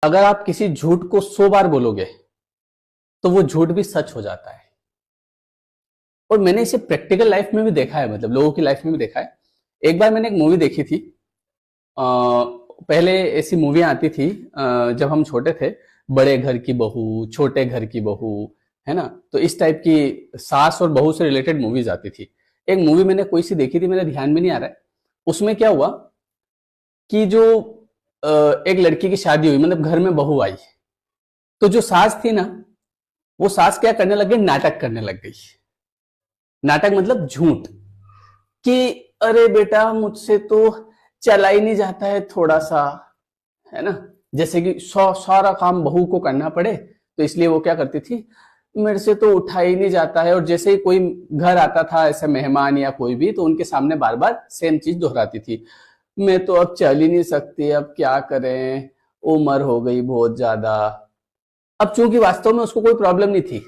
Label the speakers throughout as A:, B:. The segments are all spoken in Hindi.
A: अगर आप किसी झूठ को 100 बार बोलोगे तो वो झूठ भी सच हो जाता है। और मैंने इसे प्रैक्टिकल लाइफ में भी देखा है, मतलब लोगों की लाइफ में भी देखा है। एक बार मैंने एक मूवी देखी थी। पहले ऐसी मूवियां आती थी जब हम छोटे थे, बड़े घर की बहू, छोटे घर की बहू, है ना। तो इस टाइप की सास और बहू से रिलेटेड मूवीज आती थी। एक मूवी मैंने कोई सी देखी थी, मेरे ध्यान में नहीं आ रहा है। उसमें क्या हुआ कि जो एक लड़की की शादी हुई, मतलब घर में बहू आई, तो जो सास थी ना, वो सास क्या करने लग गई, नाटक करने लग गई। नाटक मतलब झूठ, कि अरे बेटा मुझसे तो चला ही नहीं जाता है थोड़ा सा, है ना। जैसे कि सारा काम बहू को करना पड़े, तो इसलिए वो क्या करती थी, मेरे से तो उठा ही नहीं जाता है। और जैसे ही कोई घर आता था ऐसे मेहमान या कोई भी, तो उनके सामने बार बार सेम चीज दोहराती थी, मैं तो अब चल ही नहीं सकती, अब क्या करें, उम्र हो गई बहुत ज्यादा। अब चूंकि वास्तव में उसको कोई प्रॉब्लम नहीं थी,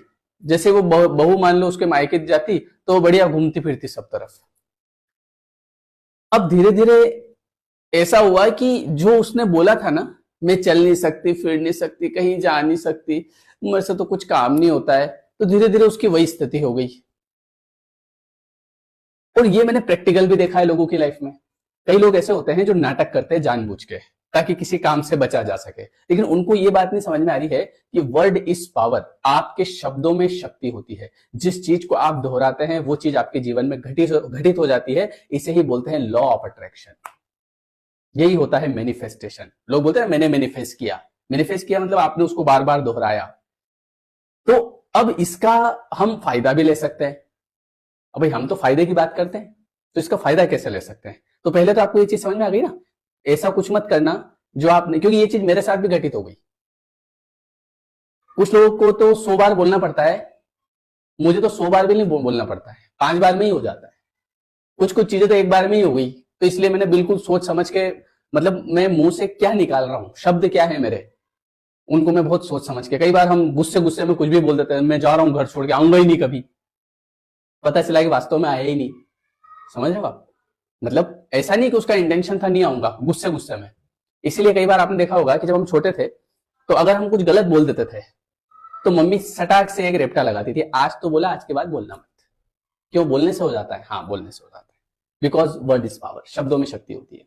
A: जैसे वो बहू मान लो उसके मायके जाती तो वो बढ़िया घूमती फिरती सब तरफ। अब धीरे धीरे ऐसा हुआ कि जो उसने बोला था ना, मैं चल नहीं सकती, फिर नहीं सकती, कहीं जा नहीं सकती, मेरे से तो कुछ काम नहीं होता है, तो धीरे धीरे उसकी वही स्थिति हो गई। और ये मैंने प्रैक्टिकल भी देखा है लोगों की लाइफ में। कई लोग ऐसे होते हैं जो नाटक करते हैं जानबूझ के, ताकि किसी काम से बचा जा सके, लेकिन उनको ये बात नहीं समझ में आ रही है कि वर्ड इज पावर। आपके शब्दों में शक्ति होती है। जिस चीज को आप दोहराते हैं वो चीज आपके जीवन में घटित हो जाती है। इसे ही बोलते हैं लॉ ऑफ अट्रैक्शन। यही होता है मैनिफेस्टेशन। लोग बोलते हैं मैंने मैनिफेस्ट किया। मैनिफेस्ट किया मतलब आपने उसको बार बार दोहराया। तो अब इसका हम फायदा भी ले सकते हैं। अब भाई हम तो फायदे की बात करते हैं, तो इसका फायदा कैसे ले सकते हैं। तो पहले तो आपको ये चीज समझ में आ गई ना, ऐसा कुछ मत करना जो आपने, क्योंकि ये चीज मेरे साथ भी घटित हो गई। कुछ लोगों को तो 100 बार बोलना पड़ता है, मुझे तो 100 बार भी नहीं बोलना पड़ता है, 5 बार में ही हो जाता है। कुछ कुछ चीजें तो एक बार में ही हो गई। तो इसलिए मैंने बिल्कुल सोच समझ के, मतलब मैं मुंह से क्या निकाल रहा हूं, शब्द क्या है मेरे, उनको मैं बहुत सोच समझ के। कई बार हम गुस्से गुस्से में कुछ भी बोल देते हैं, मैं जा रहा हूं घर छोड़ के, आऊंगा ही नहीं कभी, पता चला कि वास्तव में आया ही नहीं। समझ रहे हो आप। मतलब ऐसा नहीं कि उसका इंटेंशन था नहीं आऊंगा, गुस्से गुस्से में। इसीलिए कई बार आपने देखा होगा कि जब हम छोटे थे, तो अगर हम कुछ गलत बोल देते थे तो मम्मी सटाक से एक रेपटा लगाती थी, आज तो बोला, आज के बाद बोलना मत। क्यों, बोलने से हो जाता है। हाँ, बोलने से हो जाता है, बिकॉज वर्ड इज पावर। शब्दों में शक्ति होती है।